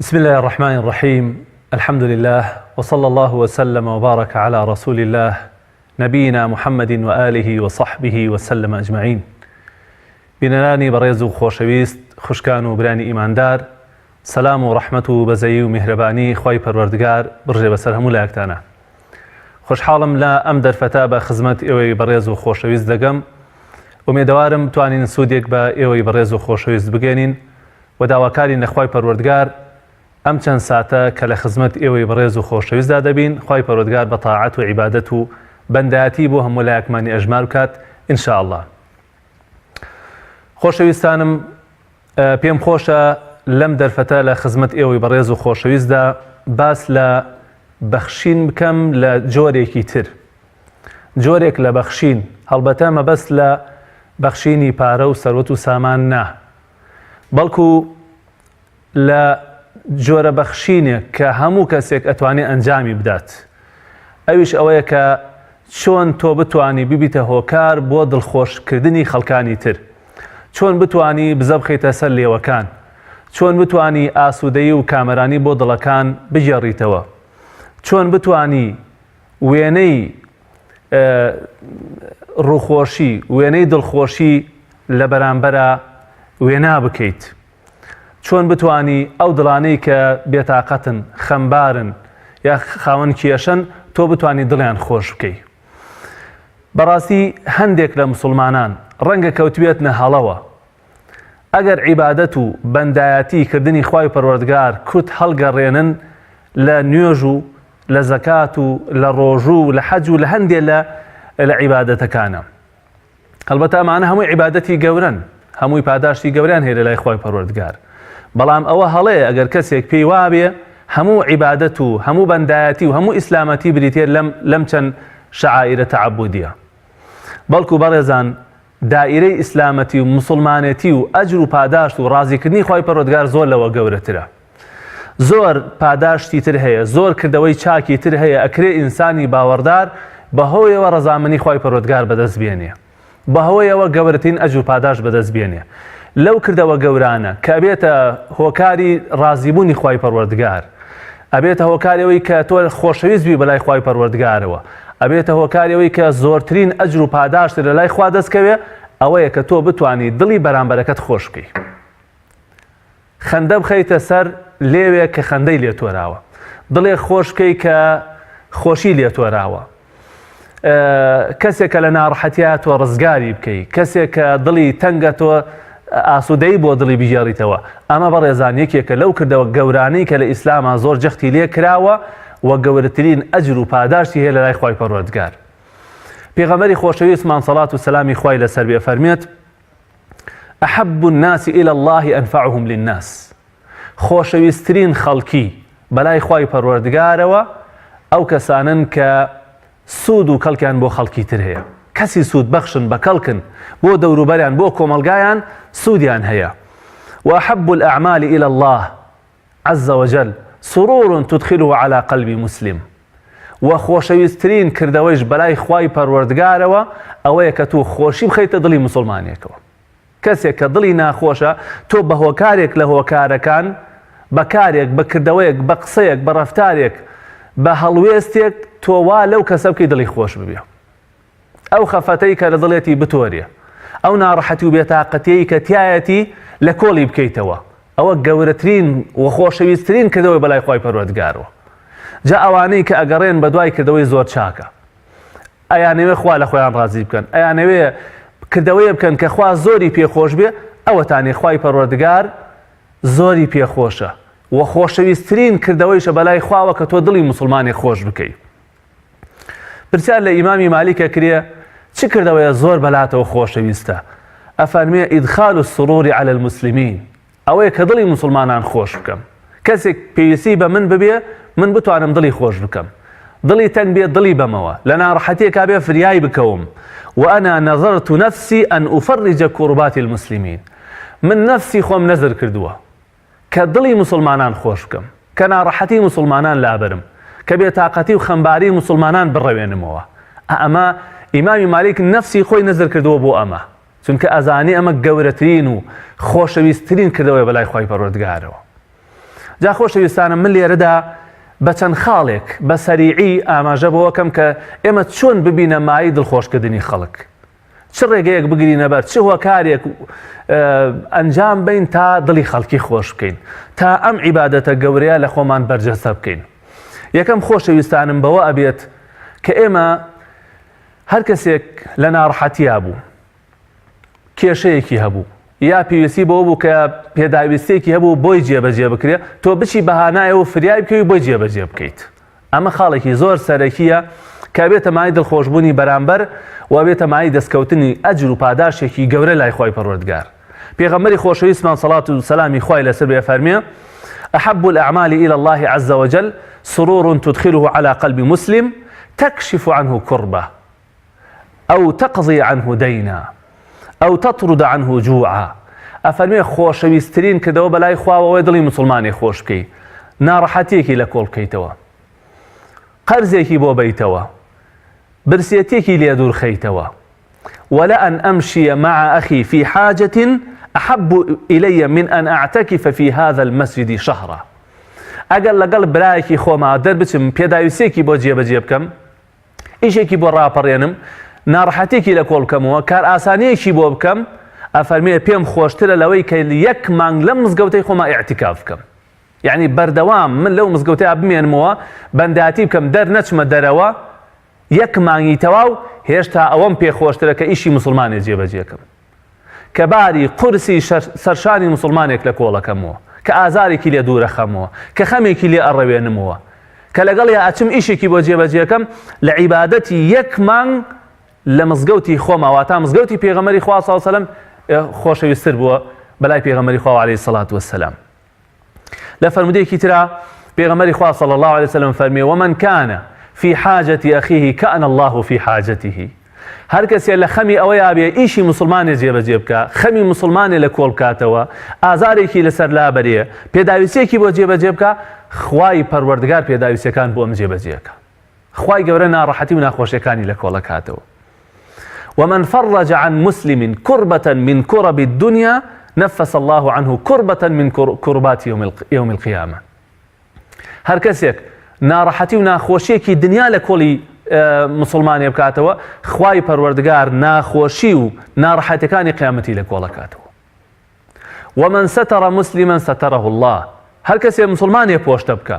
بسم الله الرحمن الرحيم. الحمد لله وصلى الله وسلم وبارك على رسول الله نبينا محمد وآله وصحبه وسلم أجمعين. بینەرانی بەڕێز و خۆشەویست، خوشکان و برانی ئیماندار، سەلام و ڕەحمەت و بەزەیی و میهرەبانی خوای پەروەردگار بڕژێ بەسەر هەموو لایەکتانە. خۆشحاڵم لە ئەم دەرفەتە بە خزمەت ئێوەی بەڕێز و خۆشەویست دەگەم. ئومێدەوارم توانین سوودێک بە ئێوەی بەڕێز و خۆشەویست بگەێنین و داواکاری نەخوای پەروەردگار ئەم چەند ساتە کە لە خزمەت ئێوەی بەڕێز و خۆشەویستدا دەبین، خوای پەروەردگار بە تاعەت و عیبادەت و بەندایەتی بۆ هەموو لایەکمانی ئەژمار بکات ئینشاء الله. خۆشەویستانم، پێم خۆشە لەم دەرفەتە لە خزمەت ئێوەی بەڕێز و خۆشەویستدا باس لە بەخشین بکەم لە جۆرێکی تر، جۆرێک لە بەخشین. هەڵبەتە مەبەست لە بەخشینی پارە و سەروەت و سامان نا، بەڵکو لە جۆرە بەخشینێک کە هەموو کەسێک ئەتوانێت ئەنجامی بدات. ئەویش ئەوەیە کە چۆن تۆ بتوانی ببیتە هۆکار بۆ دڵخۆشکردنی خەڵکانی تر، چۆن بتوانی بزە بخەیتە سەر لێوەکان، چۆن بتوانی ئاسوودەیی و کامەرانی بۆ دڵەکان بگێڕیتەوە، چۆن بتوانی وێنەی ڕووخۆشی، وێنەی دڵخۆشی لە بەرامبەرە وێنا بکەیت، چۆن بتوانی ئەو دڵانەی کە بێتاقەتن، خەمبارن یا خاوەن کێشن تۆ بتوانی دڵیان خۆش بکەی. بەڕاستی هەندێک لە مسلمانان ڕەنگە کەوتوێتنە هەڵەوە، ئەگەر عیبادەت و بەندایەتی کردنی خوای پەروەردگار کورت هەڵگەڕێنن لە نوێژ و لە زەکات و لە ڕۆژوو و لە حەج و لە هەندێک لە عیبادەتەکانە. هەڵبەتە ئەمانە هەمووی عیبادەتی گەورن، هەمووی پاداشتی گەوریان هەیە لە لای خوای پەروەردگار، بەڵام ئەوە هەڵەیە ئەگەر کەسێک پێی وابێ هەموو عیبادەت و هەموو بەندایەتی و هەموو ئیسلامەتی بریتێ لەم چەند شەعائیرە تەعەبودیە. بەڵکو بەڕێزان، دائیرەی ئیسلامەتی و مسلمانێتی و ئەجر و پاداشت و ڕازیکردنی خوای پەروەردگار زۆر لەوە گەورەترە. زۆر پاداشتی تر هەیە، زۆر کردەوەی چاکی تر هەیە ئەکرێ ئینسانی باوەڕدار بەهۆیەوە ڕەزامەندی خوای پەروەردگار بەدەست بێنێ، بەهۆیەوە گەورەترین ئەجر و پاداش بەدەست بێنێ. لەو کردەوە گەورانە کە ئەبێتە هۆکاری ڕازیبوونی خوای پەروەردگار، ئەبێتە هۆکارەوەی کە تۆ خۆشەویست بی بەلای خوای پەروەردگارەوە، ئەبێتە هۆکارەوەی کە زۆرترین ئەجر و پاداشت لە لای خوا دەستکەوێ، ئەوەیە کە تۆ بتوانی دڵی بەرامبەرەکەت خۆش بکەی. خەندە بخەیتە سەر لێوێ کە خەندەی لێ تۆراوە، دڵێ خۆش بکەی کە خۆشی لێ تۆراوە، کەسێک کە لە ناڕەحەتیە تۆ ڕزگاری بکەی، کەسێک کە دڵی تەنگە تۆ ئاسوودەی بۆ دڵی بگێڕیتەوە. ئەمە بەڕێزان یەکێکە لەو کردەوە گەورانەی کە لە ئیسلامە زۆر جەختی لێ کراوە و گەورەترین ئەجر و پاداشتی هەیە لە لای خوای پەروەردگار. پێغەمبەری خۆشەویستمان سەڵات و سەلامی خوای لەسەر بێ فەرمێت: ئەحەب الناس إلى الله أنفعهم للناس. خۆشەویستترین خەڵکی بەلای خوای پەروەردگارەوە ئەو کەسانن کە سوود و کەڵکیان بۆ خەڵکی تر هەیە، کەسی سوود بەخشن بە کەڵکن بۆ دەوروبەریان بۆ کۆمەلگایان سوودیان هەیە. وأحب الأعمال إلى الله عز وجل سرور تدخله على قلب مسلم. و خۆشەویستترین کردەوەیش بەلای خوای پەروەردگارەوە ئەوەیە کە تۆ خۆشی بخەیتە دڵی مسلمانێکەوە. کەسێک کە دڵی ناخۆشە، تۆ بە هۆکارێک لە هۆکارەکان، بە کارێک، بە کردەوەیەک، بە قسەیەک، بە ڕەفتارێک، بە هەڵوێستێک تۆ وا لەو کەسە بکەی دڵی خۆش ببێ، ئەو خەفەتەی کە لە دڵێتی بتۆریە، ئەو ناڕەحەتی و بێتاقەتیەی کە تایەتی لە کۆڵی بکەیتەوە. ئەوە گەورەترین و خۆشەویستترین کردەوەی بەلای خوای پەروەردگارەوە. جا ئەوانەی کە ئەگەڕێن بە دوای کردەوەی زۆر چاکە، ئەیانەوێ خوا لە خۆیان ڕازی بکەن، ئەیانەوێ کردەوەی بکەن کە خوا زۆری پێخۆش بێ، ئەوەتانێ خوای پەروەردگار زۆری پێخۆشە و خۆشەویستترین کردەوەیشە بەلای خواوە کە تۆ دڵی مسلمانێک خۆش بکەی. پرسیار لە ئیمامی مالیکە کرێ چ کردەوەیە زۆر بەلاتەوە خۆشەویستە؟ ئەفەرمێ: ئیدخال السرور على المسلمین. ئەوەیە کە دڵی مسلمانان خۆش بکەم، کەسێک پێویستی بە من ببێ، من بتوانم دڵی خۆش بکەم، دڵی تەنگ بێت دڵی بەمەوە، لە ناڕەحەتیەکا بێ فریای بکەوم. وأنا نظرت نفسي أن أفرج كربات المسلمين. من نفسي خۆم نەزر کردووە کە دڵی مسلمانان خۆش بکەم، کە ناڕەحەتی مسلمانان لابرم، کە بێتاقەتی و خەمباری مسلمانان بڕەوێنمەوە. ئەمە ئیمامی مالیک نفسی خۆی نەزر کردووە بۆ ئەمە، چونکە ئەزانی ئەمە گەورەترین و خۆشەویستترین کردەوەی بەلای خوای پەروەردگارەوە. جا خۆشەویستانم من لێرەدا بە چەند خاڵێک بە سەریعی ئاماژە بەوەکەم کە ئێمە چۆن ببینە مای دڵخۆشکردنی خەڵک، چ ڕێگەیەک بگرینە بەر چ هۆکارێک ئەنجام بین تا دڵی خەڵکی خۆش بکەین، تا ئەم عیبادەتە گەورەیە لە خۆمان بەرجەستە بکەین. یەکەم خۆشەویستانم بەوە ئەبێت کە ئێمە هەر کەسێک لە ناڕەحەتیا بوو، کێشەیەکی هەبوو یا پێویستی بەوە بوو کە پێداویستێکی هەبوو بۆی جێبەجێ بکرێ، تۆ بچی بەهانایەوە فریای بکەوی بۆی جێبەجێ بکەیت. ئەمە خاڵێکی زۆر سەرەکیە کە بێتە مای دڵخۆشبوونی بەرامبەر و بێتە مای دەستکەوتنی ئەجر و پاداشێکی گەورە لای خۆی پەروەردگار. پێغەمبەری خۆشەویستمان سەڵات و سەلامی خوای لەسەر بێ فەرمێ: أحب الأعمال إلى الله عز وجل سرور تدخله على قلب مسلم تكشف عنه كربة أو تقضي عنه دينا أو تطرد عنه جوعا. ئەفەرمێ خۆشەویستترین کردەوە بەلای خواوەوەی دڵی مسلمانی خۆش بکەی، ناڕەحەتێکی لە کۆڵ بکەیتەوە، قەرزێکی بۆ بیتەوە، برسێتێکی لێ دوور خەیتەوە. ولأن أمشي مع أخي في حاجة أحب إلي من أن أعتكف في هذا المسجد شهرا. ئەگەر لەگەڵ برایەکی خۆما دەربچم پێداویستێکی بۆ جێبەجێ بکەم، ئیشێکی بۆ ڕاپەڕێنم، ناڕەحەتێکی لە کۆڵ بکەمەوە، کار ئاسانیەکی بۆ بکەم، ئەفەرمێ پێم خۆشترە لەوەی کە یەک مانگ لەم مزگەوتەی خۆما ئیعتیکاف بکەم. یعنی بەردەوام من لەو مزگەوتەیە بمێنمەوە، بەنداتی بکەم، دەرنەچمە دەرەوە، یەک مانگی تەواو هێشتا ئەوەم پێ خۆشترە کە ئیشی مسلمانێ جێبەجێکم، کە باری قورسی سەرشانی مسلمانێک لە کۆڵەکەمەوە، کە ئازارێکی لێ دوورەخەمەوە، کە خەمێکی لێ ئەڕەوێنمەوە، کە لەگەڵ یا ئەچم ئیشێکی بۆ جێبەجێکەم لە عیبادەتی یەک مانگ لە مزگەوتی خۆماوە تا مزگەوتی پێغەمبەری خوا صلی الله علیه و سلم خۆشەویستتر بووە بەلای پێغەمبەری خوا عەلەیهی سەڵات وەسەلام. لە فەرمودەیەکی ترا پێغەمبەری خوا صلی الله علیه و سلم فەرمێ: ومن كان في حاجة أخيه كأن الله في حاجته. هەر کەسێ لە خەمی ئەوەیە بێ ئیشی مسلمانێ جێبەجێ بکە، خەمی مسلمانێ لە کۆڵ بکاتەوە، ئازارێکی لەسەر لابەرێ، پێداویستێکی بۆ جێبەجێ بکە، خوای پەروەردگار پێداویستەکان بۆ ئەم جێبەجێەکە. خوای گەورە ناڕەحەتی و ناخۆشیەکانی لە کۆڵ دەکاتەوە. ومن فرج عن مسلم كربة من كرب الدنيا نفس الله عنه كربة من كربات يوم القيامة. هەر کەسێک ناڕەحەتی و ناخۆشیەکی دنیا لە کۆڵی مسلمانێ بکاتەوە، خوای پەروەردگار ناخۆشی و ناڕەحەتەکانی قیامەتی لە کۆڵ دەکاتەوە. ومن ستر مسلما ستره الله. هەر کەسێ مسلمانێ پۆشتە بکە،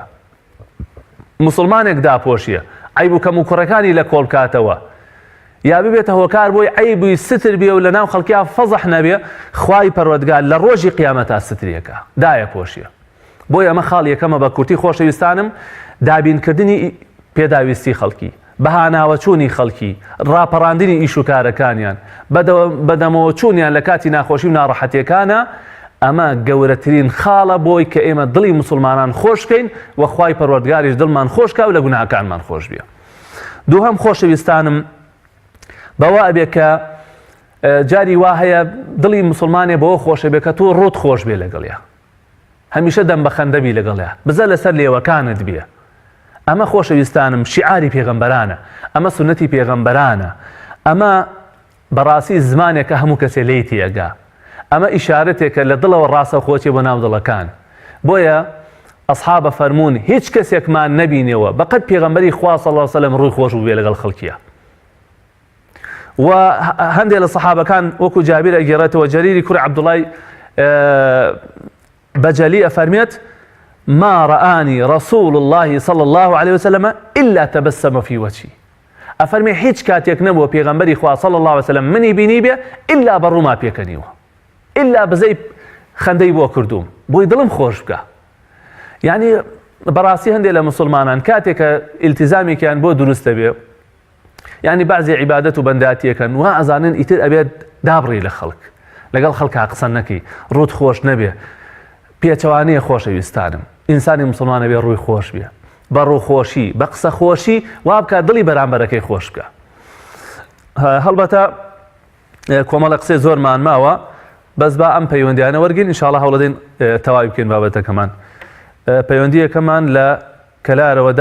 مسلمانێک داپۆشیە، عیب و کەم و کوڕەکانی لە کۆڵ بکاتەوە، یا ببێتە هۆکار بۆی عیبی ستر بێ و لە ناو خەڵکیا فەزەح نەبێ، خوای پەروەردگار لە ڕۆژی قیامەتا ستریەکە، دایە پۆشیە. بۆی ئەمە خاڵ یەکەمە بە کورتی خۆشەویستانم، دابینکردنی پێداویستی خەڵکی، بەهاناوەچوونی خەڵکی، ڕاپەڕاندنی ئیش و کارەکانیان، بەدەمەوە چوونیان لە کاتی ناخۆشی و ناڕەحەتیەکانە، ئەمە گەورەترین خاڵە بۆی کە ئێمە دڵی مسلمانان خۆش بکەین و خوای پەروەردگاریش دڵمان خۆشکا و لە گوناهەکانمان خۆش بێ. دووهەم خۆشەویستانم بەوە ئەبێ کە جاری وا هەیە دڵی مسلمانێ بەوە خۆشە بێ کە تۆ ڕۆت خۆش بێ لەگەڵیا، هەمیشە دەم بە خەندەبی لەگەڵیا، بزە لەسەر لێوەکانت بێ. ئەمە خۆشەویستانم شیعاری پێغەمبەرانە، ئەمە سونەتی پێغەمبەرانە، ئەمە بەڕاستی زمانێکە هەموو کەسێ لێی تێگا، ئەمە ئیشارەتێکە لە دڵەوە ڕاستە خۆچێ بۆ ناو دڵەکان. بۆیە ئەسحابە فەرموون هیچ کەسێکمان نەبینێەوە بەقەت پێغەمبەری خوا صلی الله علیه و سلم ڕووی خۆش بوو بێ لەگەڵ خەڵکیە. و هەندێک لە سەحابەکان وەکو جابیر ئەگێڕێتەوە، جەریری کوڕی عەبدوڵای بەجەلی ئەفەرمێت: ما رآني رسول الله صلى الله عليه وسلم إلا تبسم في وجهي. ئەفەرمێ هیچ کاتێک نەبووە پێغەمبەری خوا صلی الله عليه وسلم منی بینی بێ ئللا بەڕووما پێکەنیوە، ئللا بزەی خەندەی بۆ کردوم بۆی دڵم خۆش بکە. یعنی بەڕاستی هەندێک لە مسلمانان کاتێکە ئیلتیزامێکیان بۆ دروستە بێ، یعنی بعضی عیبادەت و بەنداتیەکەن وا ئەزانن ئیتر ئەبێت دابڕی لە خەڵک، لەگەڵ خەڵکا قسە نەکەی، ڕوت خۆش نەبێ. پێچەوانەیە خۆشەویستانم ئینسانی مسلمانە بێ ڕووی خۆش بێ، بە ڕووخۆشی، بە قسە خۆشی وا بکات دڵی بەرامبەرەکەی خۆش بکە. هەڵبەتە کۆمەڵە قسەی زۆرمان ماوە، بەس با ئەم پەیوەندیانە وەرگین ئینشاءڵڵا هەوڵەدەین تەواوی بکەین بابەتەکەمان. پەیوەندیەکەمان لە کەلارەوە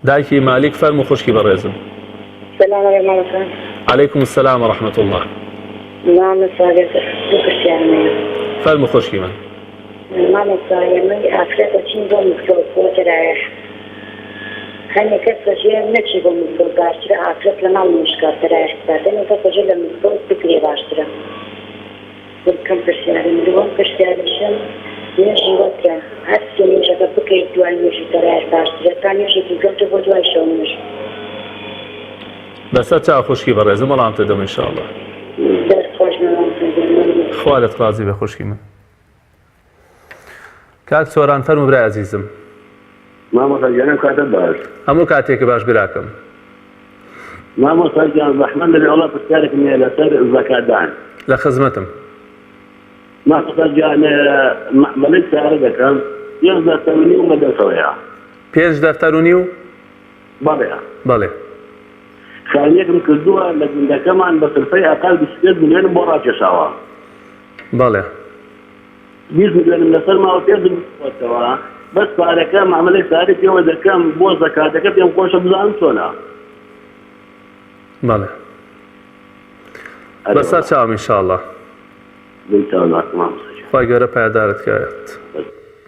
دایکی مالیک فەرموو خوشکی بەڕێزم. سلام علیکم. علیکم السلام ورحمة الله. نام ساگت خوشیانه. فەرموو خوشکی من. مامۆستا ئێمەی ئافرەتە چین بۆ مزگەوت بۆ تەرایەح هەنێک کەس بەژێ نەچی بۆ مزگەوت باشترە ئافرەت لە ماڵ نوێژگار تەرایەح بکات هەنێک کەس بەژێ لە مزگەوت بکرێ باشترە بکەم پرسیارم دووەم پرسیاریشم نوێژی وەکە هەر سێ نوێژەکە بکەیت دوای نوێژی تەرایەح باشترە تا نوێژێکی گەورە بۆ دوای شەو نوێژ بەسەر چاو خوشکی بەڕێزم وەڵامتە دەم ئینشاءڵڵا دەرخۆش مەڵامتە خوا لەت ڕازی بە خوشکی من کاک چۆران فەرموو برای عەزیزم مامۆستا گیانم کاتە باش هەموو کاتێکی باش براکەم مامۆستا گیان ڕەحمەن لەبێ وەڵا پرسیارێکم هەیە لەسەر زەکاتدان لە خزمەتم مامۆستا گیان مەلەی سیارە دەکەم یەک دەفتەرونی و مەدرسەوەیە 5 دەفتەرونی و بەڵێ بەڵێ خانیەکم کردووە لە گوندەکەمان بە سرفەی ئاقال 25 ملیۆنم بۆ ڕاکێشاوە بەڵێ 20 ملیۆنم لەسەر ماوە پێ دەبووەوە بەس پارەکە معاملەی ساری پێوە دەکەم بۆ زەکاتەکە پێم خۆشە بزانم چۆنە بەڵێ بەسەر چاوم ئینشاءڵڵا خوای گەورە پایدارت کایەت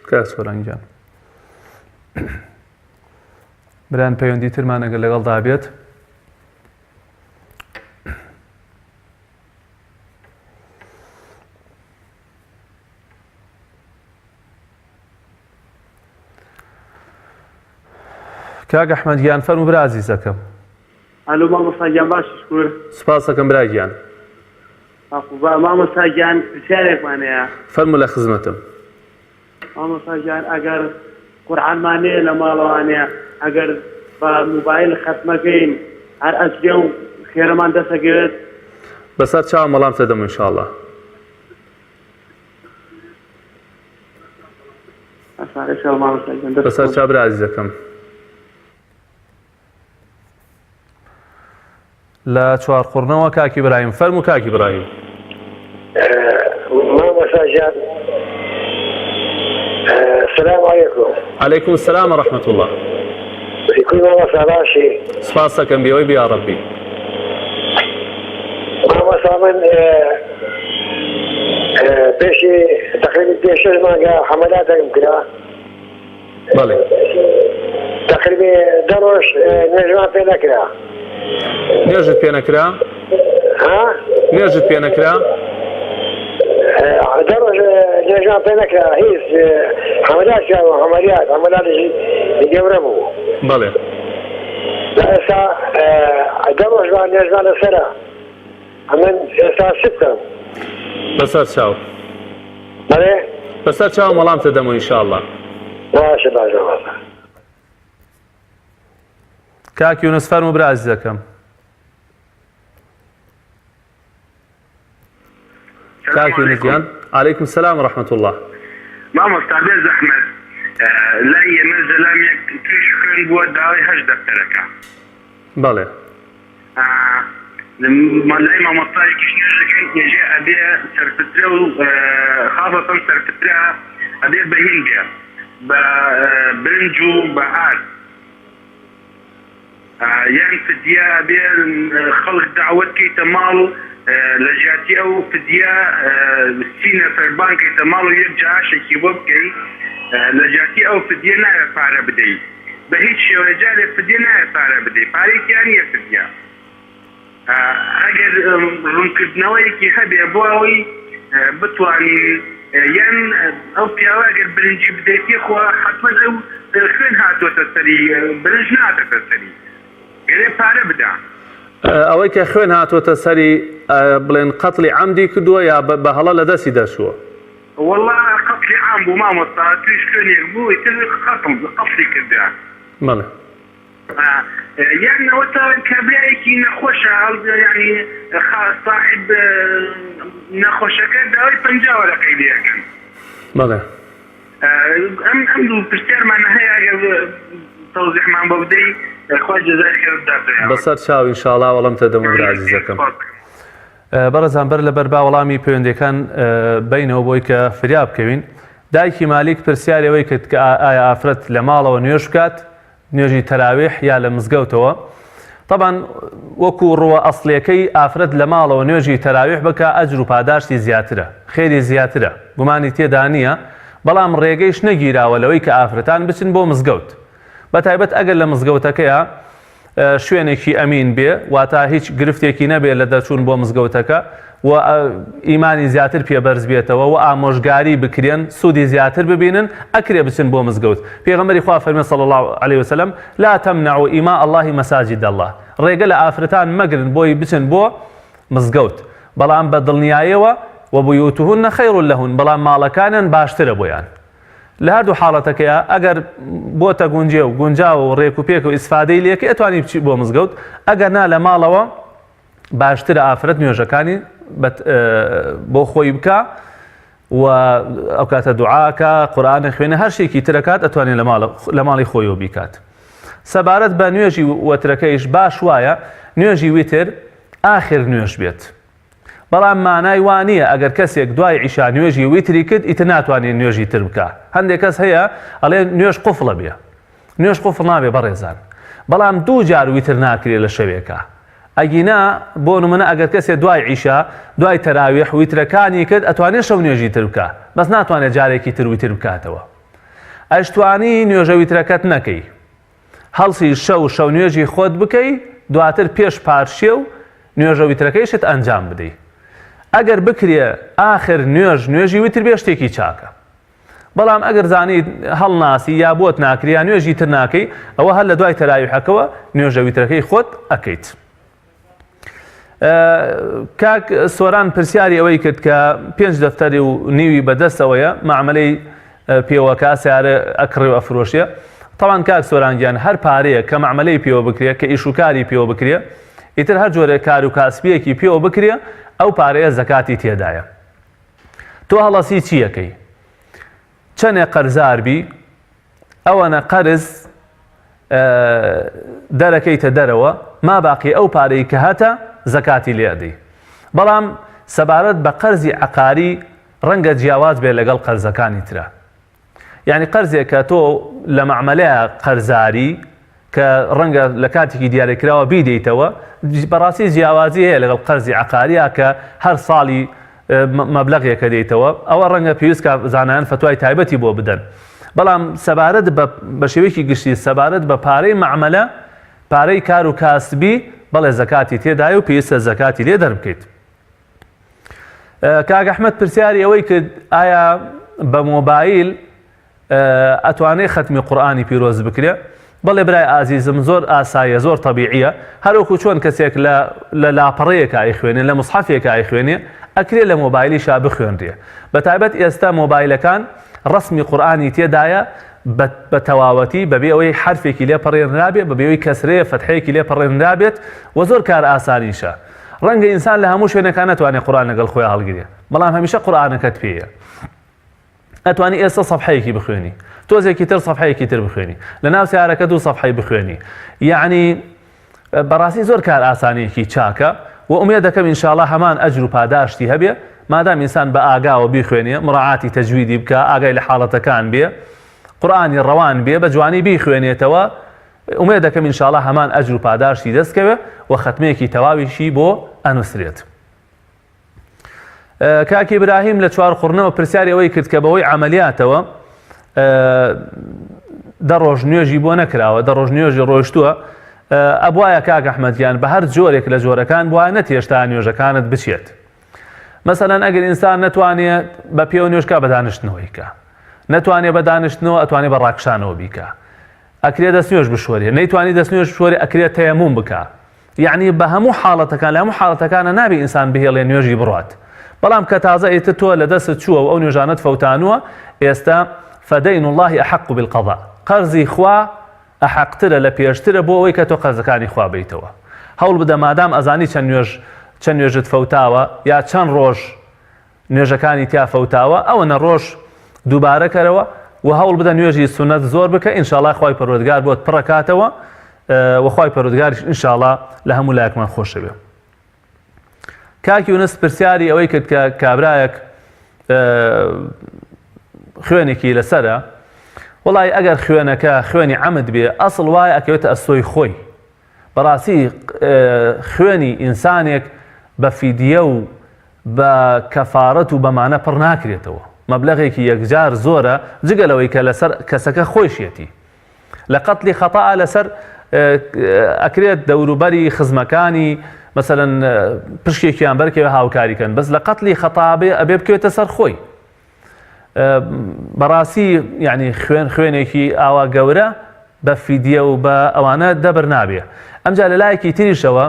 کاک چۆران گیان بران پەیوەندی ترمان ئەگەر لەگەڵدا بێت کاک ئەحمەد گیان فەرموو برا عەزیزەکەم ئەلو مامۆستا گیان باش شکر سپاس دەکەم برای گیان مامۆستا گیان پرسیارێکمانەیە فەرموو لە خزمەتم مامۆستا گیان ئەگەر قورعانمانەیە لە ماڵەوانەیە ئەگەر بە موبایل خەتمەکەین هەر ئەچێ و خێرەمان دەسەگرێت بەسەر چاوم وەڵامتە دەم ئینشاءڵڵا بەسەر چاو برا عەزیزەکەم لە چوارقوڕنەوە کاکی برایم فەرموو کاکی برایم مامۆستا گیان السلام عليكم عەلەیکوم السەلام وەڕەحمەت الله يكون مامۆستا باشی سپاس دەکەم بێوەی بیا ڕەبی مامۆستا من پێشی تقریبا 5 مانگە حەمەلاتێکم کرا بەڵێ تقریبا 10 ڕۆژ نوێژمان پێ نەکرا نوێژت پێ نەکرا نوێژت پێ نەکرا 10 ڕۆژ نوێژمان پێ نەکرا هیچ حەمەلات کراوە حەمەلاتێکی گەورە بوو بەڵێ ئێستا 10 ڕۆژمان نوێژمان لەسەرە ئەمن ئێستا سبتم بەسەر چاو بەڵێ بەسەر چاوم وەڵامتە دەم ئینشاءڵڵا باشە باشە مامۆستا کاک یونس فەرموو برا عەزیزەکەم کاک یونس گیان عەلەیکوم السەلام وەڕەحمەت الله مامۆستا بێ زەحمەت لای ئێمە زەلامێک توش خوێن بووە داوای 8 دەفتەرەکە بەڵێ لای مامۆستایەکیش نوێژەکەن ێژێ ئەبێ سەرفترە و خاڵەتەن سەرفترە ئەبێ بەهین بێ بە برنج و بە ئار یان فدیە ئەبێ خەڵک داوەت کەیتە ماڵ لە ژاتی ئەو فدیە 30 نەفەر بانکەیتە ماڵ و یەک جاشێکی بۆ بکەیت لە ژاتی ئەو فدیە نایە پارە بدەیت بە هیچ شێوەیە جارێ فدیە نایە پارە بدەیت پارێکیان نییە فدیە ئەگەر ڕوونکردنەوەیەکی هەبێ بۆ ئەوەی بتوانین یان ئەو پیاوە ئەگەر برنجی بدەیتی خۆ حتمەن ئەو خوێن هاتوۆتە سەری برنج ناتەتە سەری گەرێ پارە بدە ئەوەی کە خوێن هاتوۆتە سەری بڵێن قەتڵی عەمدی کردووە یا بە هەڵە لە دەستی دەشووە والله قەتڵی عام بوو مامۆستا توش خوێنێک بوو ئیتر قەتڵی کردیان بەڵێ یان ئەوەتە کابرایەکی نەخۆشە ینی صاحب نەخۆشەکە داوای 50 وەرەقەی لێ یەکەن بەڵێ ئەم دوو پرسیارمان هەیە ئەگەر تەوزیحمان بۆ بدەیت خوا جەزای خێر بداتێ بەسەر چاو ئینشاءڵڵا وەڵامتە دەم برا عەزیزەکەم بەڕێزان بەر لەبەر با وەڵامی پەیوەندیەکان بینەوە بۆی کە فریا بکەوین دایکی مالیک پرسیارەوەی کرد کە ئایا ئافرەت لە ماڵەوە نوێژ بکات نوێژی تەراویح یا لە مزگەوتەوە طبعا وەکو ڕووە ئەسڵیەکەی ئافرەت لە ماڵەوە نوێژی تەراویح بکە ئەجر و پاداشتی زیاترە خێری زیاترە گومانی تێدا نییە بەڵام ڕێگەیش نەگیراوە لەوەی کە ئافرەتان بچن بۆ مزگەوت بەتایبەت ئەگەر لە مزگەوتەکەیە شوێنێکی ئەمین بێ واتە هیچ گرفتێکی نەبێت لە دەرچوون بۆ مزگەوتەکە و ئیمانی زیاتر پێبەرز بێتەوە و ئامۆژگاری بکرێن سوودی زیاتر ببینن ئەکرێ بچن بۆ مزگەوت پێغەمبەری خوا فەرمێ صلی الله عليه وسلم لا تمنعوا إماء الله مساجد الله ڕێگە لە ئافرەتان مەگرن بۆی بچن بۆ مزگەوت بەڵام بە دڵنیاییەوە وبيوتهن خير لهن بەڵام ماڵەکانیان باشترە بۆیان لە هەردوو حاڵەتەکەیە ئەگەر بۆتە گونجێ و گونجاوە و ڕێک و پێک و ئیسفادەی لێکی ئەتوانی بچی بۆ مزگەوت ئەگەر نا لە ماڵەوە باشترە ئافرەت نوێژەکانی بۆ خۆی بکە و ئەو کاتە دوعاکە قورئانە خوێنە هەر شتێکی ترەکات ئەتوانێت لە ماڵی خۆیەوە بیکات سەبارەت بە نوێژی وەترەکەیش باش وایە نوێژی ویتر ئاخر نوێژ بێت بەڵام مانای وانە ئەگەر کەسێک دوای عیشا نوێژی ویتری کرد ئیتر ناتوانێت نوێژی تر بکە هەندێک کەس هەیە ئەڵێ نوێژ قوفڵە بێ نوێژ قوفڵ نابێ بەڕێزان بەڵام دوو جار ویتر ناکرێت لە شەوێکە ئەگینا بۆ نمونە ئەگەر کەسێک دوای عیشا دوای تەراویح ویترەکانی کرد ئەتوانێت شەو نوێژی تر بکە بەس ناتوانێت جارێکی تر ویتر بکاتەوە ئەشتوانی نوێژە ویترەکەت نەکەی هەڵسی شەو نوێژی خۆت بکەی دواتر پێش پارشێ و نوێژە ویترەکەیشت ئەنجام بدەیت ئەگەر بکرێ ئاخر نوێژی ویتر بێ شتێکی چاکە بەڵام ئەگەر زانیت هەڵناسی یا بۆت ناکری یا نوێژی تر ناکەی ئەوە هەر لە دوای تەراویحەکەوە نوێژە ویترەکەی خۆت ئەکەیت کاک سۆران پرسیاری ئەوەی کرد کە 5 دەفتەری و نیوی بەدەستەوەیە معاملەی پێوەکە سیارە ئەکڕێ و ئەفرۆشیە تەوان کاک سۆرانگیان هەر پارەیە کە معاملەی پێوە بکرێ کە ئیش و کاری پێوە بکرێ ئیتر هەر جۆرە کار و کاسبیەکی پێوە بکرێ ئەو پارەیە زەکاتی تێدایە تۆ هەڵەسی چیەکەی چەندێک قەرزار بی ئەوەنە قەرز دەرەکەیتە دەرەوە ما باقی ئەو پارەی کە هاتە زەکاتی لێدەی بەڵام سەبارەت بە قەرزی عەقاری ڕەنگە جیاواز بێ لەگەڵ قەرزەکانی ترە یعنی قەرزێک کە تۆ لە مەعمەلەیە قەرزاری کە ڕەنگە لە کاتێکی دیارەکراوە بیدەیتەوە بەڕاستی جیاوازی هەیە لەگەڵ قەرزی عەقاریە کە هەر ساڵی مەبلەغێکە دێیتەوە ئەوە ڕەنگە پێویست کە زانایان فتوای تایبەتی بۆ بدەن بەڵام سەبارەت بە شێوەیەکی گشتی سەبارەت بە پارەی مەعمەلە پارەی کار و کاسبی بەڵێ زەکاتی تێدایە و پێویستە زەکاتی لێ دەربکەیت کاک ئەحمەد پرسیاری ئەوەی کرد ئایا بە مۆبایل ئەتوانێت ختمی قورئانی پیرۆز بکرێ بەڵێ برای ئازیزم زۆر ئاساییە زۆر تەبیعیە هەروەکو چۆن کەسێک لە لاپەڕەیەکە ئایخوێنێ لە مصحەفێکە ئایخوێنێ ئەکرێ لە مۆبایلیشا بخوێنرێ بەتایبەت ئێستا مۆبایلەکان ڕسمی قورئانی تێدایە بە تەواوەتی بەبێ ئەوەی حرفێکی لێ پەڕێنرابێت بەبێ ئەوەی کەسرەیە فەتحەیەکی لێ پەڕێنرابێت و زۆر کار ئاسانیشە ڕەنگە ئینسان لە هەموو شوێنەکان نەتوانێت قورئان لەگەڵ خۆی هەڵگرێ بەڵام هەمیشە قورئانەکەت پێیە ئەتوانی ئێستا سەفحەیەکی بخوێنی تۆزێکی تر سەفحەیەکی تر بخوێنی لە ناو سیارەکە 2 سەفحەی بخوێنی یعنی بەڕاستی زۆر کار ئاسانیەکی چاکە و ئومێد دەکەم ئینشاءڵڵا هەمان ئەجر و پاداشتی هەبێ مادام ئینسان بە ئاگاوە بیخوێنێ مڕاعاتی تەجویدی بکە ئاگای لە حاڵەتەکان بێ قورئانی ڕەوان بێ بە جوانی بیخوێنێتەوە ئومێد دەکەم ئینشاءڵڵا هەمان ئەجر و پاداشتی دەستکەوێ و ختمێکی تەواویشی بۆ ئەنووسرێت کاکی براهیم لە چوارخوڕنەوە پرسیاری ئەوەی کرد کە بەوەی عەمەلیاتەوە 10 ڕۆژ نوێژی بۆ نەکراوە 10 ڕۆژ نوێژی ڕۆیشتووە ئەبوایە کاک ئەحمەدیان بە هەر جۆرێک لە جۆرەکان بووە نەتێشتا نوێژەکانت بچێت مەسەلەن ئەگەر ئینسان نەتوانێت بە پێوە نوێژکە بە دانیشتنەوەی کە نەتوانێت بە دانیشتنەوە ئەتوانێت بە ڕاکشانەوە بیکە ئەکرێت دەست نوێژ بشوەرێ نەیتوانی دەست نوێژ بشوەرێ ئەکرێت تەیەموم بکە یعنی بە هەموو حاڵەتەکان لە هەموو حاڵەتەکانە نابێ ئینسان بهێڵێ نوێژی بڕات بەڵام کە تازە ئیتر تۆ لە دەستت چووە و ئەو نوێژانت فەوتانووە ئێستا فدين الله أحق بالقضاء قرزي خوا أحقتر لبيشتر بو أوي كتو قرزكاني خوا بيتوا هول بدا مادام أزاني چن نوێژت فەوتاوە یا چەند ڕۆژ نوێژەکانی تیا فەوتاوە ئەوەنە ڕۆژ دووبارە کەرەوە و هەوڵ بدە نوێژی سونەت زۆر بکە ئینشاءڵڵا خوای پەروەردگار بۆت پڕەکاتەوە و خوای پەروەردگاریش ئینشاءڵڵا لە هەموو لایەکمان خۆشە بێ. کاکی یونس پرسیاری ئەوەی کرد کە کابرایەک خوێنێکی لەسەرە وڵای ئەگەر خوێنەکە خوێنی عەمد بێ ئەسڵ وایە ئەکەوێتە ئەسۆی خۆی بەڕاستی خوێنی ئینسانێک بە فیدیە و بە کەفارەت و بەمانە پڕ ناکرێتەوە مەبلەغێکی یەکجار زۆرە جگەلەوەی کە لەسەر کەسەکە خۆشیەتی لە قەتلی خەتاء لەسەر ئەکرێت دەوروبەری خزمەکانی مەسەلەن پشکێکیان بەرکەوە هاوکاریکەن بەس لە قەتلی خەتاء ئەبێ بکەوێتە سەر خۆی بەڕاستی یعنی خوێنێکی ئاوا گەورە بە فیدیە و بە ئەوانە دەبەر نابێ ئەمجا لە لایەکی تریشەوە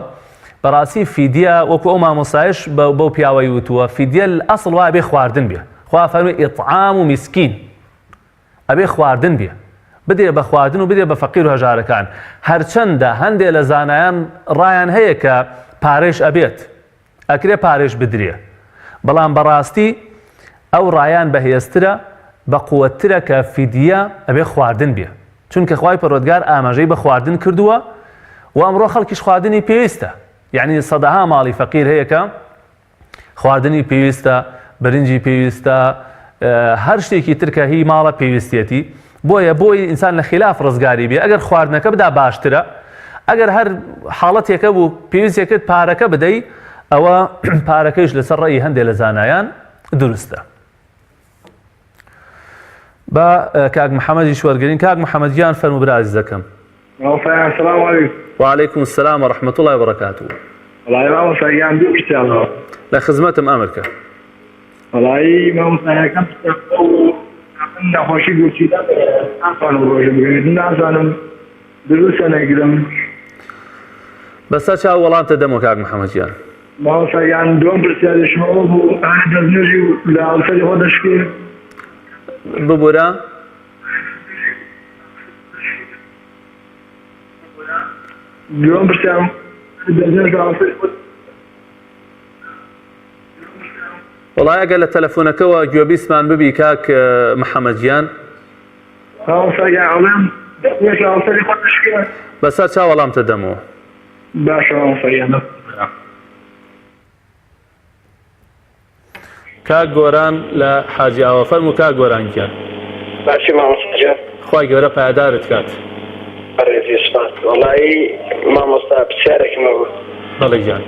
بەڕاستی فیدیە وەکو ئەو مامۆستایش بەو پیاوەی وتووە فیدیە ئەسڵ وایە بێ خواردن بێ خوا فەرمووی ئیطعام و میسکین ئەبێ خواردن بێ بدێ بە خواردن و بدێ بە فەقیر و هەژارەکان هەرچەندە هەندێک لە زانایان ڕایان هەیە کە پارێش ئەبێت ئەکرێ پارێش بدرێ بەڵام بەڕاستی ئەو ڕایان بەهێزترە بە قووەترە کە فیدیە ئەبێ خواردن بێ چونکە خوای پەروەردگار ئاماژەی بە خواردن کردووە و ئەمڕۆ خەڵکیش خواردنی پێویستە یعنی سەدەها ماڵی فەقیر هەیە کە خواردنی پێویستە برنجی پێویستە هەر شتێکی ترکە هی ماڵە پێویستێتی بۆی ئینسان لە خلاف ڕزگاری بێ ئەگەر خواردنەکە بدا باشترە ئەگەر هەر حاڵەتێکە بوو پێویستێکت پارەکە بدەی ئەوە پارەکەیش لەسەر ڕێی هەندێک لە زانایان دروستە بە کاک محەممەدی شوەرگرین کاک محەممەدیان فەرموو برا عزیزەکەم السلام عليكم. وعليكم السلام ورحمة الله وبركاته. والله ما مسيان دوك اشتغل. لا خدمتم أمريكا. والله ما مسيان كم تشتغل. عندنا خوشي قلتي لا أصلا وروج بقولي أصلا دروس أنا قدم. بس أشياء والله أنت دمك يا محمد جان. ما مسيان دوم برسالة شنو أنا جزنجي لا أرسل هذا شيء. ببورا. دوم برسالة والله أقل التلفونك وجوابيسمان ببي كاك محمد جيان. بس هذا والله متدمو. باشا صيانة. كاك جوران لا حاجة أو فرمو كاك جوران كان. باشا ما مستجاب. خواي جورا بأدارت كات. أريد إسمات والله ما مستعب شارك معه. والله جان.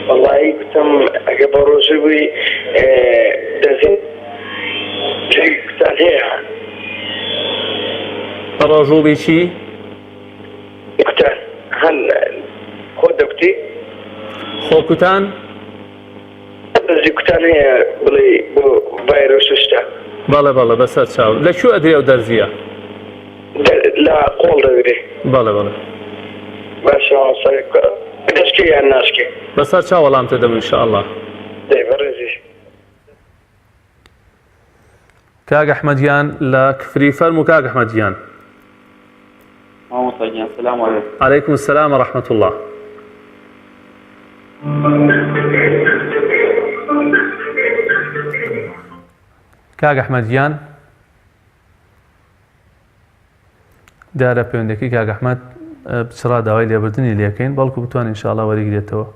والله كنتم قبل رجوي دزين كنت عليها. الرجوبي شي؟ كنت هل خودكتي؟ خوكتان؟ زيكتانية بلي فيروس وشتا. بالله بس هتشاو. لا شو أدري أو درزية؟ لا قول دري. بالله. باشا صيك. دشكي يعني ناشكي. بس هتشاو والله متدم إن شاء الله. طيب رزي. كاك أحمديان لا كفري فرمو كاك أحمديان. السلام عليكم. عليكم السلام ورحمة الله. كاك أحمديان دارە پەیوەندەکەی کاک ئەحمەد بچڕا داوای لێبوردنی لێکەین بەڵکو بتوانین ئینشاءالله وەریگرێتەوە.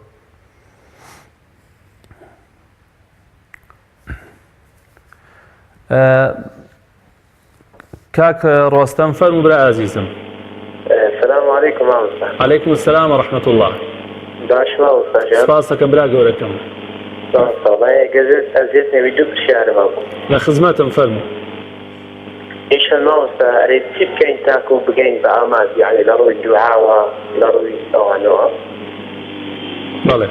كاك ڕۆستەم فەرموو برا عزیزم. السلام عليكم مامۆستا. عليكم السلام ورحمة الله. باش مامۆستا جان. سپاس دەکەم برا گەورەکەم. والله جزء أزيد نبي دوب الشعر ماكو. لە خزمەتم فەرموو. إيش الموسى أريد تبكين تاكو بقين بأعمال يعني لروي دعاوة لروي سوانوها. بله.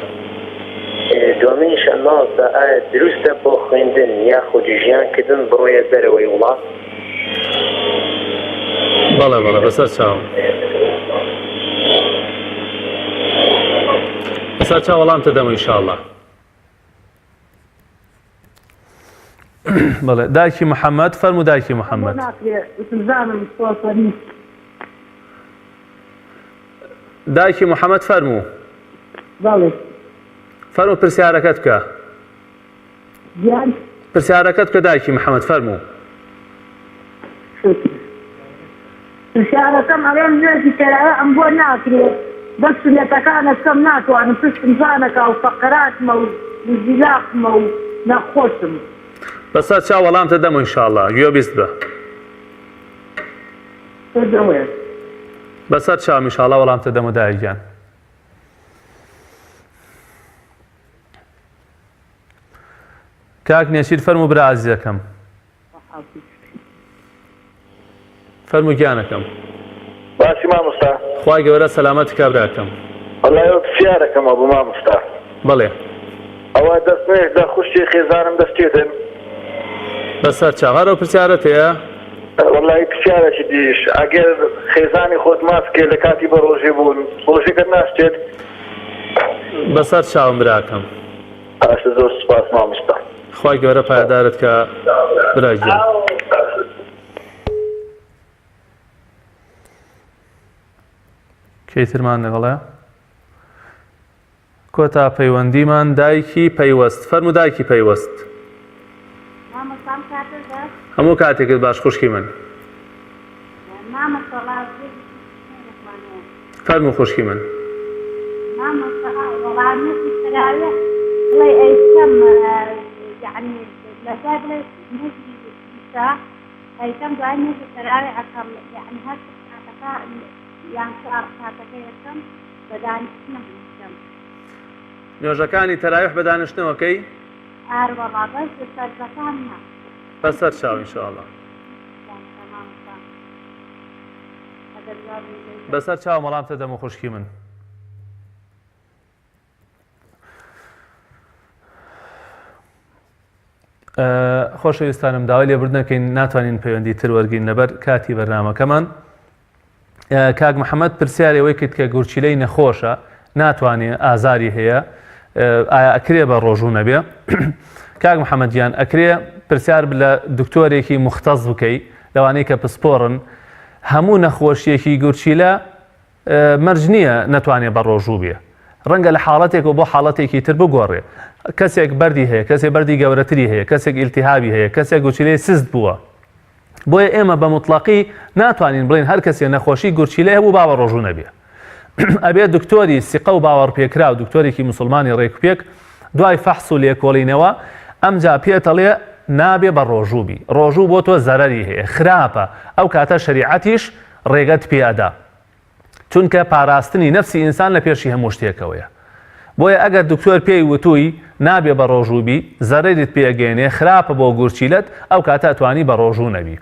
دوميش الموسى دروس تبو خندن ياخد جيان كدن بروي الدروي والله. بله بس هتشاو. بس هتشاو والله متدمو إن شاء الله. بله دایکی محمد فرمو دایکی محمد. دایکی محمد فرمو. بله. فرمو پرسیارەکەت بکە. جان. پرسیارەکەت بکە دایکی محمد فرمو. پرسیارەکەم ئەڵێم نوێژی تێرایە ئەم بۆ ناکرێت بەس سنەتەکانت کەم ناتوانم پشتم زانەکە و فەقەراتمە و زیلاقمە و نەخۆشم. بس هتشاو والله متدمو إن شاء الله جوا بيست به. بس هتشاو إن شاء الله والله متدمو دايجان. کاک نێشیر فەرموو برا عەزیزەکەم فەرموو گیانەکەم باسی مامۆستا خوای گەورە سەلامەتی کابراکەم وەڵای ئەو پرسیارەکەمە بوو مامۆستا بەڵێ ئەوە دەستنوێژ لە خوشتی خێزانم دەستێتن بەسەر چاوەڕە و پرسیارەت هەیە وەڵای پرسیارێکی دیش ئەگەر خێزانی خۆت ماسکێ لە کاتی بە ڕۆژێ بوون ڕۆژێکت ناشتێت بەسەر چاوم براکەم ئاشە زۆر سوپاس مامۆستا خوای گەورە پایدارت کە برای گیان کەیترمان لەگەڵە کۆتا پەیوەندیمان دایکی پەیوەست فەرموو دایکی پەیوەست هەموو کاتێکت باش خوشکی من فەرموو خوشکی من نوێژەکانی تەراویح بە دانیشتنەوەکەی بەسەر چاو ئینشاءالله بەسەر چاو مەڵامتە دەم و خوشکی من خۆشەویستانم داوای لێبوردنەکەین ناتوانین پەیوەندی تر وەرگین لەبەر کاتی بەرنامەکەمان کاک محەممەد پرسیارێ ئەوەی کرد کە گورچیلەی نەخۆشە ناتوانێت ئازاری هەیە ئایا ئەکرێ بە ڕۆژوو نەبێ کاک محەممەد گیان ئەکرێ پرسیار لە دکتۆرێکی مختەز بکەی لەوانەی کە پسپۆڕن هەموو نەخۆشیەکی گورچیلە مەرج نییە نەتوانێت بە ڕۆژوو بێ ڕەنگە لە حاڵەتێک و بۆ حاڵەتێکی تر بگۆڕێ کەسێک بەردی هەیە کەسێک بەردی گەورەتری هەیە کەسێک ئیلتیهابی هەیە کەسێک گورچیلەی سست بووە بۆیە ئێمە بە مطلقی ناتوانین بڵین هەر کەسێک نەخۆشی گورچیلە هەبوو با بە ڕۆژوو نەبێ ئەبێت دکتۆری سیقە و باوەڕپێکرا و دکتۆرێکی مسلمانی ڕێکوپێک دوای فەحس و لێکۆڵینەوە ئەمجا پێتەڵێ نابێ بە ڕۆژووبی ڕۆژوو بۆ تۆ زەرەری هەیە خراپە ئەو کاتە شەریعەتیش ڕێگەت پێدا چونکە پاراستنی نەفسی ئینسان لە پێشی هەموو شتێکەوەیە بۆیە ئەگەر دکتۆر پێی وتووی نابێ بە ڕۆژووبی زەرەریت پێگەێنێ خراپە بۆ گورچیلت ئەو کاتە ئەتوانی بە ڕۆژوو نەبی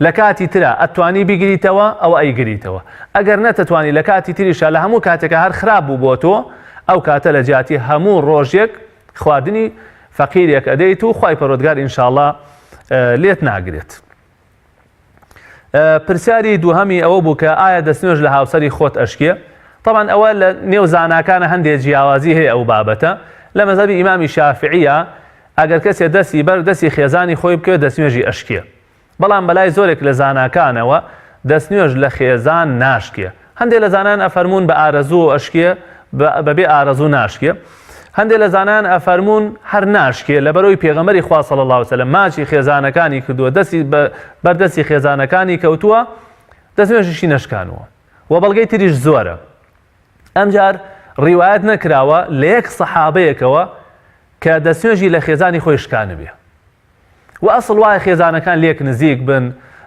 لە کاتی ترە ئەتوانی بیگریتەوە ئەو ئەیگریتەوە ئەگەر نەتەتوانی لە کاتی تریشە لە هەموو کاتێکە هەر خراپ بوو بۆ تۆ ئەو کاتە لە جیاتی هەموو ڕۆژێک خواردنی فەقیرێک ئەدەیت و خوای پەروەردگار ئینشاءڵڵا لێت ناگرێت پرسیاری دووهەمی ئەوە بوو کە ئایا دەستنوێژ لە هاوسەری خۆت ئەشکێ طبعا ئەوە لە نێو زاناکانە هەندێک جیاوازی هەیە ئەو بابەتە لە مەذهەبی ئیمامی شافعیە ئەگەر کەسێ دەستی بەر دەستی خێزانی خۆی بکەوێت دەستنوێژی ئەشکێ بەڵام بەلای زۆرێک لە زاناکانەوە دەستنوێژ لە خێزان ناشکێ هەندێک لە زانان ئەفەرمون بە ئارەزوو ئەشکێ بەبێ ئارەزوو ناشکێ هەندێک لە زانان ئەفەرمون هەر ناشکێ لەبەرەوەی پێغەمبەری خوا صلی الله علیه و سلم ماچی خێزانەکانی کردووە دەستی بەردەستی خێزانەکانی کەوتووە دەستنوێژیشی نەشکانوە و بەڵگەی تریش زۆرە ئەمجار ڕیوایەت نەکراوە لە یەک سەحابەیەکەوە کە دەستنوێژی لە خێزانی خۆی شکانە بێ و ئەسڵ وایە خێزانەکان لێک نزیک بن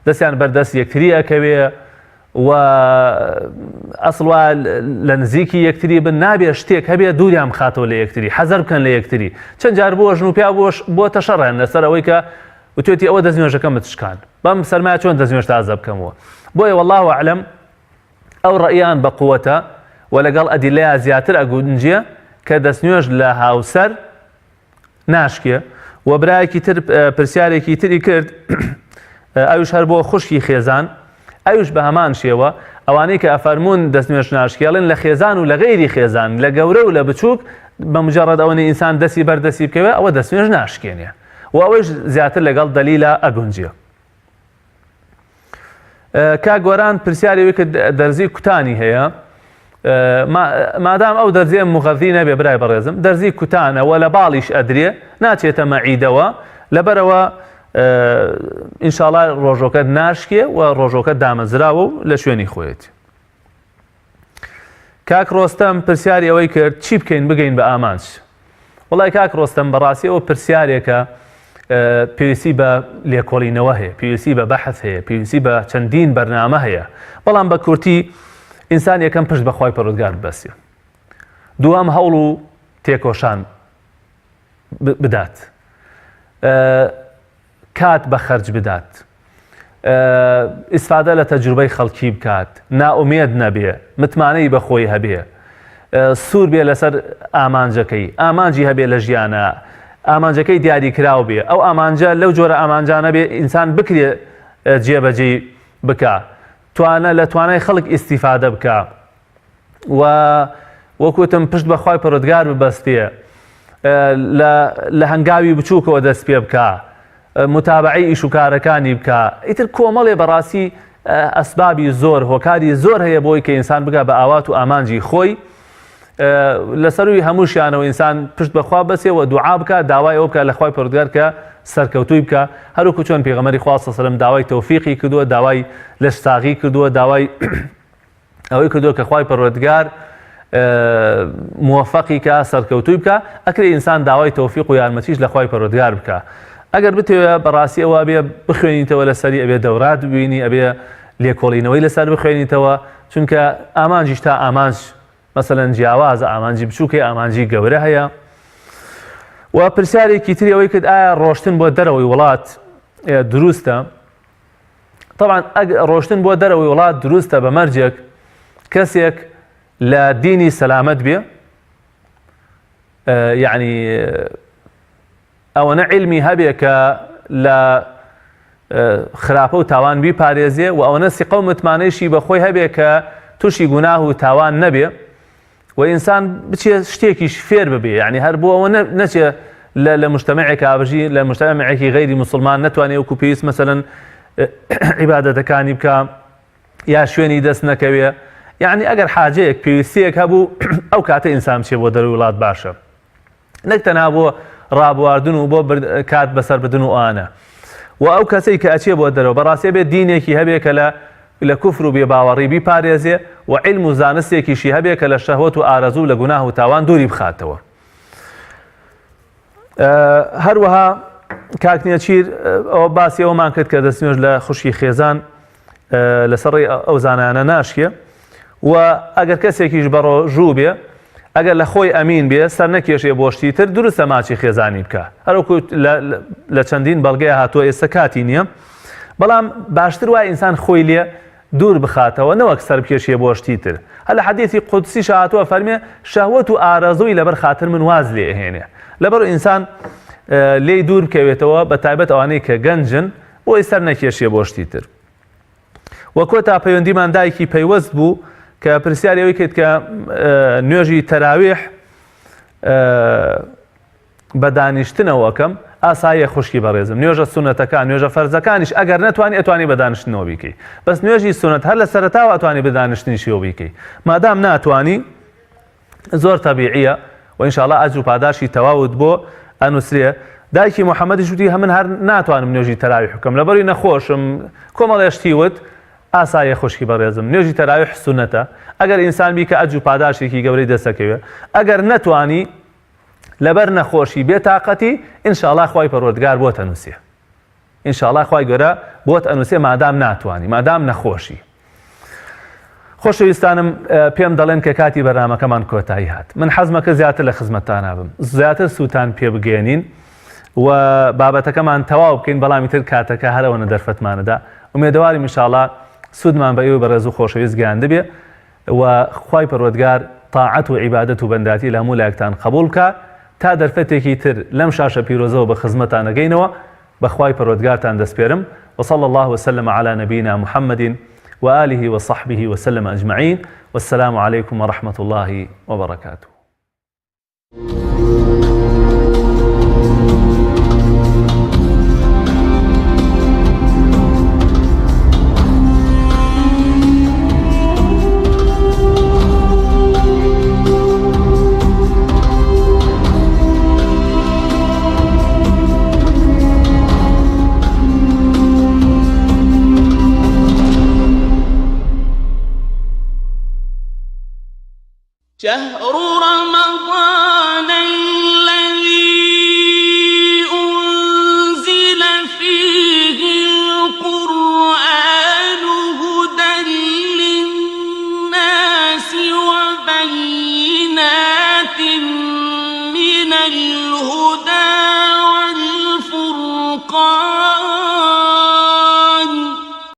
دەستیان بەردەست یەکتری ئەکەوێ و ئەسڵ وایە لە نزیکی یەکتری بن نابێ شتێک هەبێ دووریان بخاتەوە لە یەکتری حەزەر بکەن لە یەکتری چەند جار بۆ ژن و پیا بۆتە شەڕیان لەسەر ئەوەی کە وتوێتی ئەوە دەستنوێژەکەم بتشکان بەم سەرمایە چۆن دەستنوێژ تازە بکەمەوە بۆیە والله ئەعلەم ئەو ڕەئیان بە قووەتە و لەگەڵ ئەدیلەیە زیاتر ئەگونجێ کە دەستنوێژ لە هاوسەر ناشکێ و برایەکی تر پرسیارێکی تری کرد ئەوش هەر بۆ خوشکی خێزان ئەوش بە هەمان شێوە ئەوانەی کە ئەفەرمون دەستنوێژ ناشکێڵن لە خێزان و لە غەیری خێزان لە گەورە و لە بچووک بە مجرد ئەوەی ئینسان دەستی بەردەستی بکەوێ ئەوە دەستنوێژ ناشکێنێ و ئەوەش زیاتر لەگەڵ دەلیلە ئەگونجێ کا گۆران پرسیارێکی کە دەرزی کوتانی هەیە مادام ئەو دەرزیە مغەذی نەبێ برای بەڕێزم دەرزی کوتانەوە لە باڵیش ئەدرێ ناچێتە مەعیدەوە لەبەرەوە ئینشاءڵڵا ڕۆژۆکەت ناشکێ و ڕۆژۆکەت دامەزراوە و لە شوێنی خۆیەتی کاک ڕۆستەم پرسیاری ئەوەی کرد چی بکەین بگەین بە ئامانج وڵای کاک ڕۆستەم بەڕاستی ئەوە پرسیارێکە پێویستی بە لێکۆڵینەوە هەیە پێویستی بە بەحث هەیە پێویستی بە چەندین بەرنامە هەیە بەڵام بە کورتی ئینسان یەکەم پشت بەخوای پەروەردگار ببەسێ دوام هەوڵ و تێکۆشان بدات کات بە خەرج بدات، ئیسفادە لە تەجروبەی خەڵکی بکات، ناومێد نەبێ، متمانەی بەخۆی هەبێ، سوور بێ لەسەر ئامانجەکەی، ئامانجی هەبێ لە ژیانە، ئامانجەکەی دیاریکراو بێ، ئەو ئامانجە لەو جۆرە ئامانجانە بێ ئینسان بکرێ جێبەجێ بکە، لە توانای خەڵک ئیسیفادە بکە و وەکوتم پشت بەخوای پەروەردگار ببەستێ، لە هەنگاوی بچووکەوە دەست پێ بکە، متابعی ئیش و کارەکانی بکە. ئیتر کۆمەڵێ بەڕاستی ئەسبابی زۆر هۆکاری زۆر هەیە بۆی کە ئینسان بگا بە ئاوات و ئامانجی خۆی لەسەروی هەمووشیانەوە ئینسان پشت بەخوا بەسێەوە دوعا بکە، داوای ئەو بکە لە خوای پەروەردگار کە سەرکەوتووی بکە، هەروکو چۆن پێغەمبەری خوا صلی الله علیه و سلم داوای تەوفیقی کردووە، داوای لەشساغی کردووە، داوای ئەوەی کردووە کە خوای پەروەردگار موفقی کە سەرکەوتووی بکە، ئەکرێ ئینسان داوای تەوفیق و یارمەتیش لە خوای پەروەردگار بکە. ئەگەر بتەوێت بەڕاستی ئەوە بێ بخوێنیتەوە لەسەری، ئەبێ دەورات ببینی، ئەبێ لێکۆڵینەوەی لەسەر بخوێنیتەوە، چونکە ئامانجیش تا ئامانج مەسەلەن جیاوازە، ئامانجی بچووکەی، ئامانجی گەورە هەیە. و پرسیارێکی تری ئەوەی کرد ئایا ڕۆشتن بۆ دەرەوەی وڵات دروستە؟ طبعا ڕۆشتن بۆ دەرەوەی وڵات دروستە بە مەرجێک کەسێک لە دینی سەلامەت بێ، یعنی ئەوەنە علمی هەبێ کە لە خراپە و تاوان بیپارێزێ و ئەوەنە سیقە و متمانەیشی بەخۆی هەبێ کە تووشی گوناه و تاوان نەبێ و ئینسان بچێ شتێکیش فێر ببێ، یعنی هەر بۆ ئەوە نەچێ لە مجتەمەعێک ئابژی، لە مجتەمەعێکی غەیری موسڵمان نەتوانێ وەکو پێویست مەسەلەن عیبادەتەکانی بکە یا شوێنی دەست نەکەوێ. یعنی ئەگەر حاجەیەک پێویستیەک هەبوو ئەو کاتە ئینسان بچێ بۆ دەروی وڵات باشە، نەک تەنها بۆ ڕابواردن و بۆ کات بەسەر بدن و ئانە. و ئەو کەسەی کە ئەچێ بۆ دەرەوە بەڕاستی بێت دینێکی هەبێ کە لە کوفر و بێباوەڕی بیپارێزێ و علم و زانستێکیشی هەبێ کە لە شەهوەت و ئارەزوو لە گوناه و تاوان دووری بخاتەوە. هەروەها کاکنیە چیر ئەوە باسی ئەومان کرد کە دەستنوێژ لە خوشکی خێزان لەسەڕی ئەو زانانە ناشکێ و ئەگەر کەسێکیش بەڕۆژوو بێ، ئەگەر لە خۆی ئەمین بێ، سەر نەکێشێ بۆشتی تر، دروستە ماچی خێزانی بکە. هەروکو لە چەندین بەڵگەیە هاتووە، ئێستا کاتی نییە، بەڵام باشتر وای ئینسان خۆی لێ دوور بخاتەوە، نەوەک سەر بکێشێ بۆشتی تر. هەر لە حەدیثی قودسیش هاتووە فەرمێ شەهوەت و ئارەزووی لەبەر خاتر من واز لێ ئەهێنێ، لەبەر ئینسان لێی دوور بکەوێتەوە، بە تایبەت ئەوانەی کە گەنجن بۆی سەر نەکێشێ بۆشتی تر. وەکو تا پەیوەندیمان دایکی پەیوەست بوو کە پرسیارەوەی کرد کە نوێژی تەراویح بە دانیشتنەوەکەم ئاساییە خوشکی بەڕێزم، نوێژە سونەتەکان، نوێژە فەرزەکانیش ئەگەر نەتوانی ئەتوانی بە دانیشتنەوە بیکەی، بەس نوێژی سونەت هەر لە سەرەتاوە ئەتوانی بە دانیشتنیشیەوە بیکەی، مادام ناتوانی زۆر تەبیعیە و ئینشاءڵڵا ئەجر و پاداشی تەواوت بۆ ئەنووسرێ. دایکی محەممەدیش وتی هەمن هەر ناتوانم نوێژی تەراویح بکەم لەبەری نەخۆشم، کۆمەڵێشتی وت ئاساییە خوشکی بەڕێزم، نوێژی تەراویح سونەتە، ئەگەر ئینسان بی کە ئەجر و پاداشێکی گەورەی دەسەکەوێ، ئەگەر نەتوانی لەبەر نەخۆشی بێتاقەتی ئینشاءڵڵا خوای پەروەردگار بۆت ئەنووسێ، ئینشاءڵڵا خوای گەورە بۆت ئەنووسێ مادام ناتوانی، مادام نەخۆشی. خۆشەویستانم پێم دەڵێن کە کاتی بەرنامەکەمان کۆتایی هات، من حەزمەکە زیاتر لە خزمەتتان نابم، زیاتر سووتان پێ بگەێنین و بابەتەکەمان تەواو بکەین، بەڵامی تر کاتەکە هەرەوەنە دەرفەتمانەدا. ئومێدەواریم ئینشاءڵڵا سوودمان بە ئێوە بەڕێز و خۆشەویست گەیاندە بێ و خوای پەروەردگار تاعەت و عیبادەت و بەنداتی لە هەموو لایەکتان قبوڵ بکە تا دەرفەتێکی تر لەم شاشە پیرۆزەوە بە خزمەتان نەگەینەوە. بەخوای پەروەردگارتان دەسپێرم. وصلى الله وسلم على نبينا محمد وآله وصحبه وسلم أجمعين، والسلام عليكم ورحمة الله وبركاته. شهر رمضان